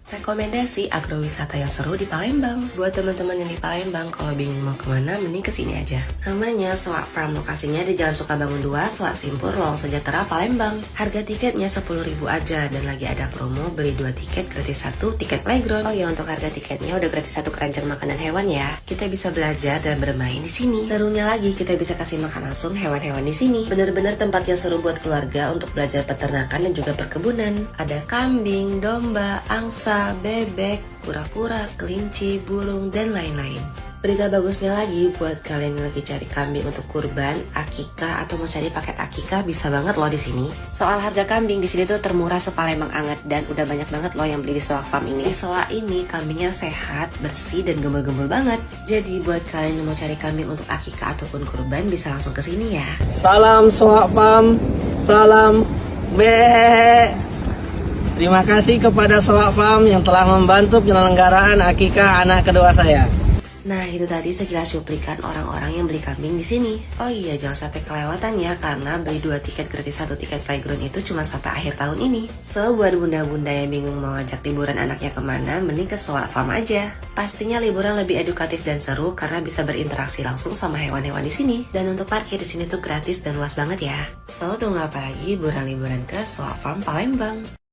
Rekomendasi agrowisata yang seru di Palembang. Buat teman-teman yang di Palembang, kalau bingung mau kemana, mending kesini aja. Namanya Soak Farm, lokasinya di Jalan Sukabangun 2, Soak Simpur, Lorong Sejahtera, Palembang. Harga tiketnya 10.000 aja, dan lagi ada promo beli 2 tiket gratis 1 tiket playground. Oh ya, untuk harga tiketnya udah gratis 1 keranjang makanan hewan ya. Kita bisa belajar dan bermain di sini. Serunya lagi, kita bisa kasih makan langsung hewan-hewan di sini. Bener-bener tempat yang seru buat keluarga untuk belajar peternakan dan juga perkebunan. Ada kambing, domba, angsa, bebek, kura-kura, kelinci, burung, dan lain-lain. Berita bagusnya lagi buat kalian yang lagi cari kambing untuk kurban, akikah, atau mau cari paket akikah, bisa banget loh di sini. Soal harga kambing di sini tuh termurah sepalembang anget, dan udah banyak banget loh yang beli di Soak Farm ini. Di Soak ini kambingnya sehat, bersih, dan gembel-gembel banget. Jadi buat kalian yang mau cari kambing untuk akikah ataupun kurban, bisa langsung ke sini ya. Salam Soak Farm, salam be. Terima kasih kepada Soak Farm yang telah membantu penyelenggaraan akikah anak kedua saya. Nah, itu tadi sekilas cuplikan orang-orang yang beli kambing di sini. Oh iya, jangan sampai kelewatan ya, karena beli 2 tiket gratis 1 tiket playground itu cuma sampai akhir tahun ini. So, buat bunda-bunda yang bingung mau ajak liburan anaknya kemana, mending ke Soak Farm aja. Pastinya liburan lebih edukatif dan seru karena bisa berinteraksi langsung sama hewan-hewan di sini. Dan untuk parkir di sini tuh gratis dan luas banget ya. So, tunggu apa lagi, liburan ke Soak Farm Palembang.